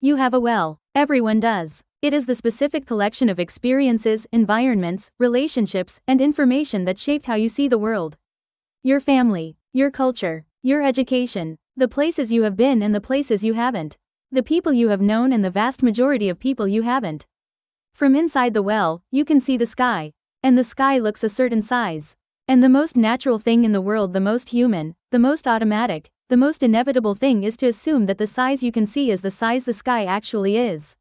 You have a well. Everyone does. It is the specific collection of experiences, environments, relationships, and information that shaped how you see the world. Your family, your culture, your education, the places you have been and the places you haven't. The people you have known and the vast majority of people you haven't. From inside the well, you can see the sky. And the sky looks a certain size. And the most natural thing in the world, the most human, the most automatic, the most inevitable thing is to assume that the size you can see is the size the sky actually is.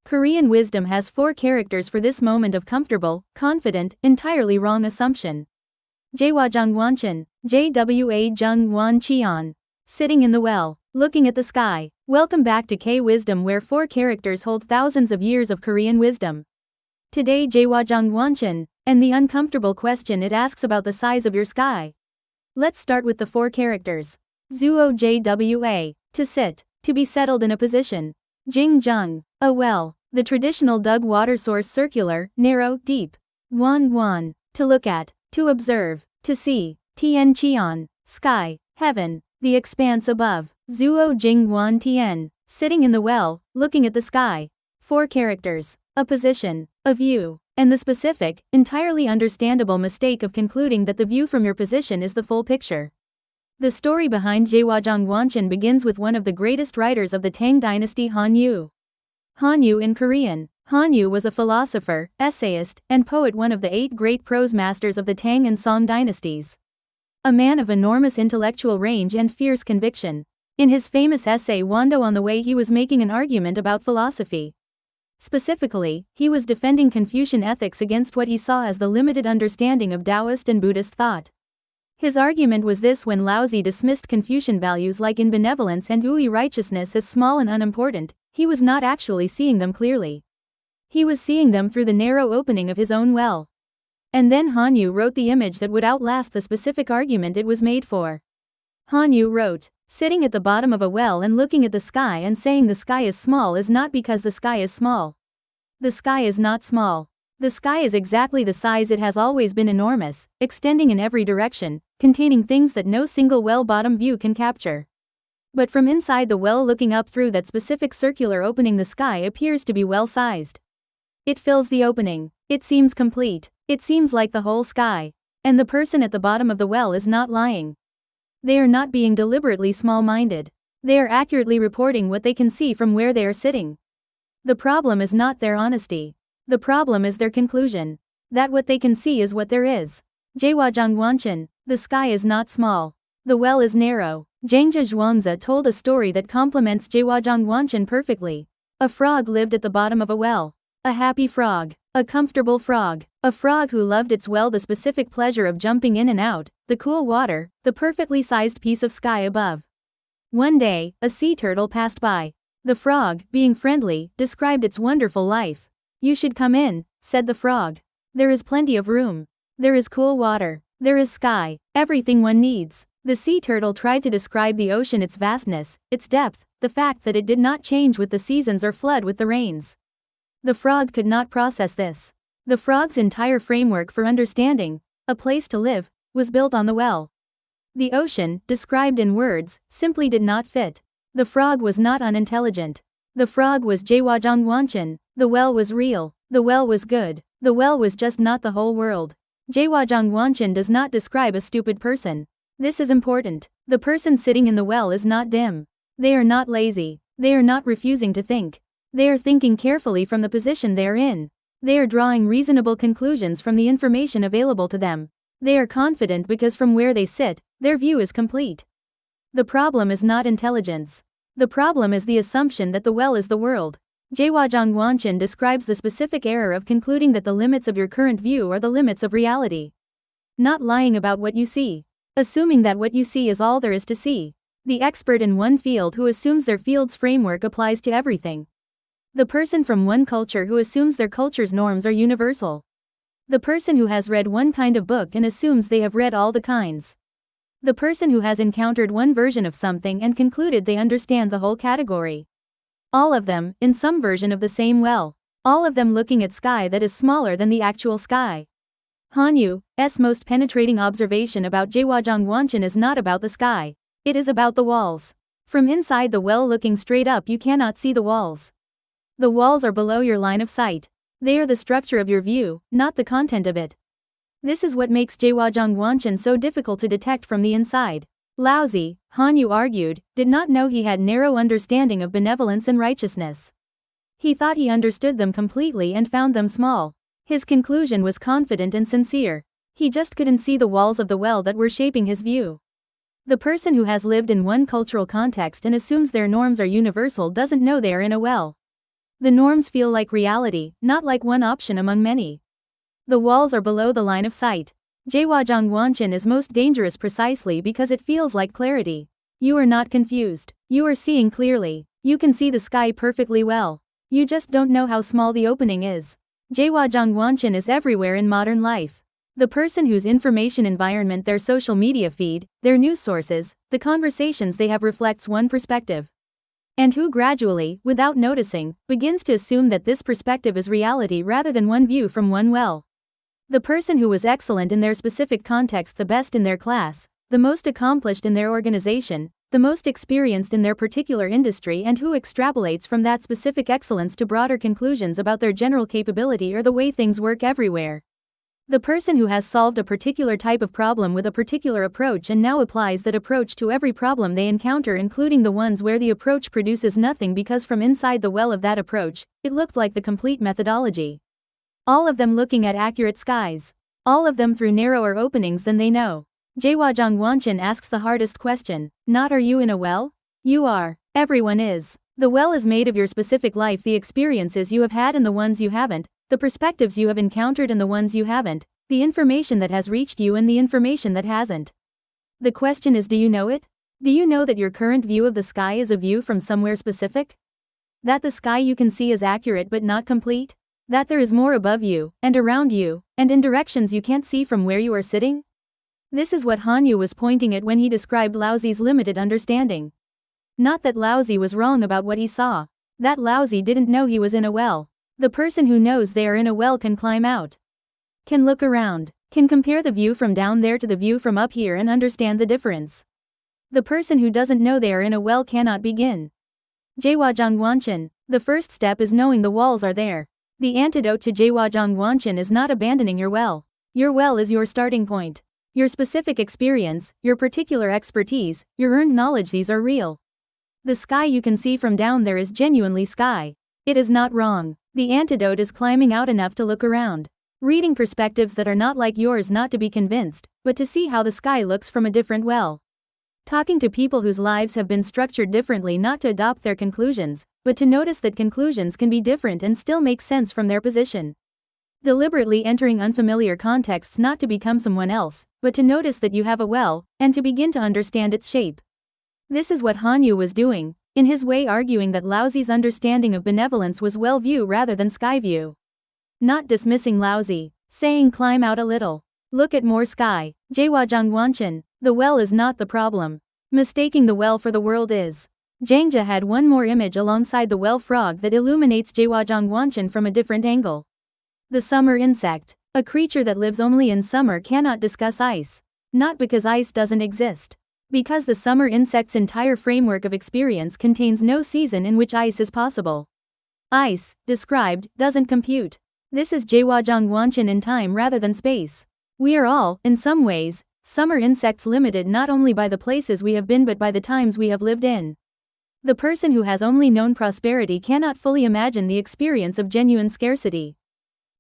Korean wisdom has 4 characters for this moment of comfortable, confident, entirely wrong assumption. 좌정관천, 좌정관천. Sitting in the well, looking at the sky. Welcome back to K-Wisdom, where 4 characters hold thousands of years of Korean wisdom. Today, 좌정관천, and the uncomfortable question it asks about the size of your sky. Let's start with the 4 characters. Zuo, to sit, to be settled in a position. Jing, a well, the traditional dug water source, circular, narrow, deep. Wan, to look at, to observe, to see. Tian, sky, heaven, the expanse above. Zuo Tien, sitting in the well, looking at the sky. 4 characters, a position, a view, and the specific, entirely understandable mistake of concluding that the view from your position is the full picture. The story behind 좌정관천 begins with one of the greatest writers of the Tang Dynasty, Hanyu. Hanyu in Korean. Hanyu was a philosopher, essayist, and poet, one of the 8 great prose masters of the Tang and Song dynasties. A man of enormous intellectual range and fierce conviction. In his famous essay Wando on the Way, he was making an argument about philosophy. Specifically, he was defending Confucian ethics against what he saw as the limited understanding of Taoist and Buddhist thought. His argument was this: when Laozi dismissed Confucian values like in benevolence and righteousness as small and unimportant, he was not actually seeing them clearly. He was seeing them through the narrow opening of his own well. And then Hanyu wrote the image that would outlast the specific argument it was made for. Hanyu wrote, sitting at the bottom of a well and looking at the sky and saying the sky is small is not because the sky is small. The sky is not small. The sky is exactly the size it has always been: enormous, extending in every direction, containing things that no single well-bottom view can capture. But from inside the well, looking up through that specific circular opening, the sky appears to be well-sized. It fills the opening. It seems complete. It seems like the whole sky. And the person at the bottom of the well is not lying. They are not being deliberately small-minded. They are accurately reporting what they can see from where they are sitting. The problem is not their honesty. The problem is their conclusion. That what they can see is what there is. 좌정관천, the sky is not small. The well is narrow. Jangja Zhuangzi told a story that complements 좌정관천 perfectly. A frog lived at the bottom of a well. A happy frog. A comfortable frog. A frog who loved its well, the specific pleasure of jumping in and out, the cool water, the perfectly sized piece of sky above. One day, a sea turtle passed by. The frog, being friendly, described its wonderful life. "You should come in," said the frog. "There is plenty of room. There is cool water. There is sky, everything one needs." The sea turtle tried to describe the ocean, its vastness, its depth, the fact that it did not change with the seasons or flood with the rains. The frog could not process this. The frog's entire framework for understanding, a place to live, was built on the well. The ocean, described in words, simply did not fit. The frog was not unintelligent. The frog was 좌정관천. The well was real. The well was good. The well was just not the whole world. 좌정관천 does not describe a stupid person. This is important. The person sitting in the well is not dim. They are not lazy. They are not refusing to think. They are thinking carefully from the position they are in. They are drawing reasonable conclusions from the information available to them. They are confident because from where they sit, their view is complete. The problem is not intelligence. The problem is the assumption that the well is the world. 좌정관천 describes the specific error of concluding that the limits of your current view are the limits of reality. Not lying about what you see. Assuming that what you see is all there is to see. The expert in one field who assumes their field's framework applies to everything. The person from one culture who assumes their culture's norms are universal. The person who has read one kind of book and assumes they have read all the kinds. The person who has encountered one version of something and concluded they understand the whole category. All of them, in some version of the same well. All of them looking at sky that is smaller than the actual sky. Hanyu's most penetrating observation about 좌정관천 is not about the sky. It is about the walls. From inside the well looking straight up you cannot see the walls. The walls are below your line of sight. They are the structure of your view, not the content of it. This is what makes 좌정관천 so difficult to detect from the inside. Laozi, Han Yu argued, did not know he had narrow understanding of benevolence and righteousness. He thought he understood them completely and found them small. His conclusion was confident and sincere. He just couldn't see the walls of the well that were shaping his view. The person who has lived in one cultural context and assumes their norms are universal doesn't know they are in a well. The norms feel like reality, not like one option among many. The walls are below the line of sight. 좌정관천 is most dangerous precisely because it feels like clarity. You are not confused. You are seeing clearly. You can see the sky perfectly well. You just don't know how small the opening is. 좌정관천 is everywhere in modern life. The person whose information environment, their social media feed, their news sources, the conversations they have reflects one perspective. And who gradually, without noticing, begins to assume that this perspective is reality rather than one view from one well. The person who was excellent in their specific context, the best in their class, the most accomplished in their organization, the most experienced in their particular industry, and who extrapolates from that specific excellence to broader conclusions about their general capability or the way things work everywhere. The person who has solved a particular type of problem with a particular approach and now applies that approach to every problem they encounter, including the ones where the approach produces nothing because from inside the well of that approach, it looked like the complete methodology. All of them looking at accurate skies. All of them through narrower openings than they know. 좌정관천 asks the hardest question, not are you in a well? You are. Everyone is. The well is made of your specific life, the experiences you have had and the ones you haven't, the perspectives you have encountered and the ones you haven't, the information that has reached you and the information that hasn't. The question is, do you know it? Do you know that your current view of the sky is a view from somewhere specific? That the sky you can see is accurate but not complete? That there is more above you, and around you, and in directions you can't see from where you are sitting? This is what Han Yu was pointing at when he described Laozi's limited understanding. Not that Laozi was wrong about what he saw. That Laozi didn't know he was in a well. The person who knows they are in a well can climb out. Can look around. Can compare the view from down there to the view from up here and understand the difference. The person who doesn't know they are in a well cannot begin. 좌정관천. The first step is knowing the walls are there. The antidote to 좌정관천 is not abandoning your well. Your well is your starting point. Your specific experience, your particular expertise, your earned knowledge, these are real. The sky you can see from down there is genuinely sky. It is not wrong. The antidote is climbing out enough to look around. Reading perspectives that are not like yours, not to be convinced, but to see how the sky looks from a different well. Talking to people whose lives have been structured differently, not to adopt their conclusions, but to notice that conclusions can be different and still make sense from their position. Deliberately entering unfamiliar contexts, not to become someone else, but to notice that you have a well, and to begin to understand its shape. This is what Han Yu was doing, in his way arguing that Laozi's understanding of benevolence was well view rather than sky view. Not dismissing Laozi, saying climb out a little. Look at more sky. 좌정관천. The well is not the problem. Mistaking the well for the world is. Jangja had one more image alongside the well frog that illuminates 좌정관천 from a different angle. The summer insect. A creature that lives only in summer cannot discuss ice. Not because ice doesn't exist. Because the summer insect's entire framework of experience contains no season in which ice is possible. Ice, described, doesn't compute. This is 좌정관천 in time rather than space. We are all, in some ways, summer insects, limited not only by the places we have been but by the times we have lived in. The person who has only known prosperity cannot fully imagine the experience of genuine scarcity.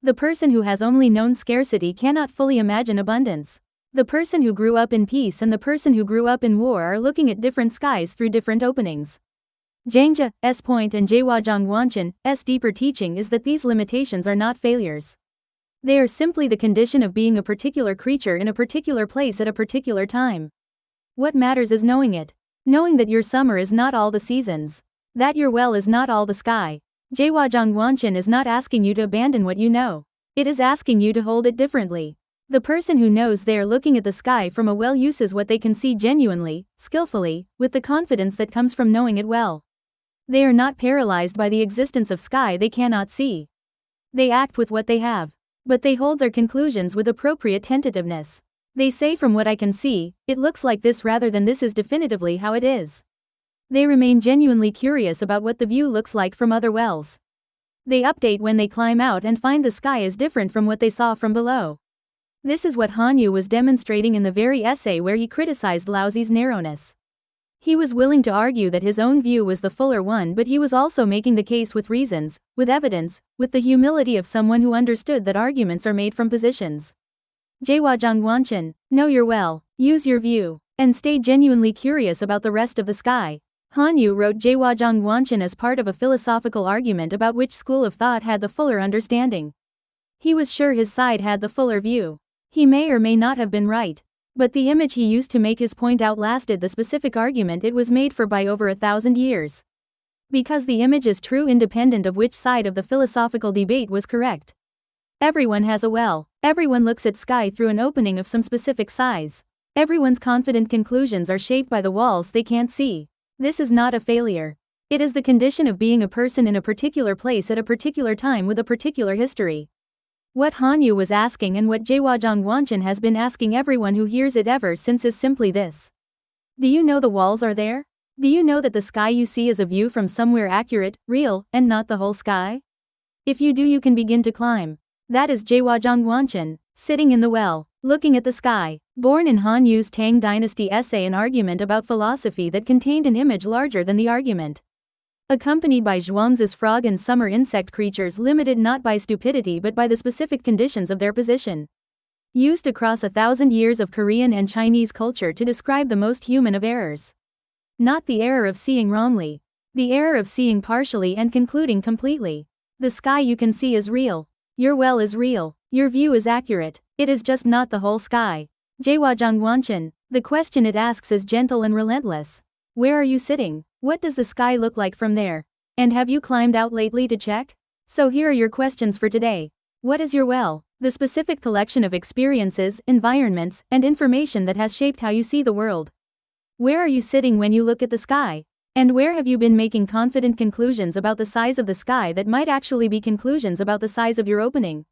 The person who has only known scarcity cannot fully imagine abundance. The person who grew up in peace and the person who grew up in war are looking at different skies through different openings. Jangja's point and 좌정관천's deeper teaching is that these limitations are not failures. They are simply the condition of being a particular creature in a particular place at a particular time. What matters is knowing it. Knowing that your summer is not all the seasons. That your well is not all the sky. 좌정관천 is not asking you to abandon what you know. It is asking you to hold it differently. The person who knows they are looking at the sky from a well uses what they can see genuinely, skillfully, with the confidence that comes from knowing it well. They are not paralyzed by the existence of sky they cannot see. They act with what they have. But they hold their conclusions with appropriate tentativeness. They say, from what I can see, it looks like this rather than this is definitively how it is. They remain genuinely curious about what the view looks like from other wells. They update when they climb out and find the sky is different from what they saw from below. This is what Han Yu was demonstrating in the very essay where he criticized Laozi's narrowness. He was willing to argue that his own view was the fuller one, but he was also making the case with reasons, with evidence, with the humility of someone who understood that arguments are made from positions. 좌정관천, know your well, use your view, and stay genuinely curious about the rest of the sky. Han Yu wrote 좌정관천 as part of a philosophical argument about which school of thought had the fuller understanding. He was sure his side had the fuller view. He may or may not have been right. But the image he used to make his point outlasted the specific argument it was made for by over 1,000 years. Because the image is true independent of which side of the philosophical debate was correct. Everyone has a well. Everyone looks at sky through an opening of some specific size. Everyone's confident conclusions are shaped by the walls they can't see. This is not a failure. It is the condition of being a person in a particular place at a particular time with a particular history. What Han Yu was asking and what 좌정관천 has been asking everyone who hears it ever since is simply this. Do you know the walls are there? Do you know that the sky you see is a view from somewhere accurate, real, and not the whole sky? If you do, you can begin to climb. That is 좌정관천, sitting in the well, looking at the sky, born in Han Yu's Tang Dynasty essay, an argument about philosophy that contained an image larger than the argument. Accompanied by Zhuangzi's frog and summer insect creatures limited not by stupidity but by the specific conditions of their position. Used across 1,000 years of Korean and Chinese culture to describe the most human of errors. Not the error of seeing wrongly. The error of seeing partially and concluding completely. The sky you can see is real. Your well is real. Your view is accurate. It is just not the whole sky. 좌정관천, the question it asks is gentle and relentless. Where are you sitting? What does the sky look like from there? And have you climbed out lately to check? So here are your questions for today. What is your well? The specific collection of experiences, environments, and information that has shaped how you see the world. Where are you sitting when you look at the sky? And where have you been making confident conclusions about the size of the sky that might actually be conclusions about the size of your opening?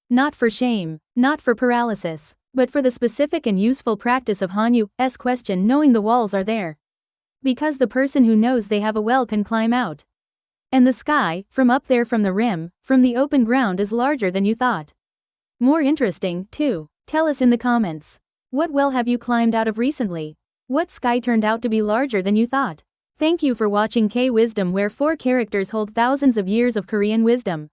Not for shame, not for paralysis, but for the specific and useful practice of Han Yu's question, knowing the walls are there. Because the person who knows they have a well can climb out. And the sky, from up there, from the rim, from the open ground, is larger than you thought. More interesting, too. Tell us in the comments. What well have you climbed out of recently? What sky turned out to be larger than you thought? Thank you for watching K-Wisdom, where 4 characters hold thousands of years of Korean wisdom.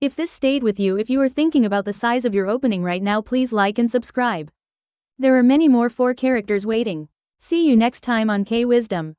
If this stayed with you, if you are thinking about the size of your opening right now, please like and subscribe. There are many more 4 characters waiting. See you next time on K-Wisdom.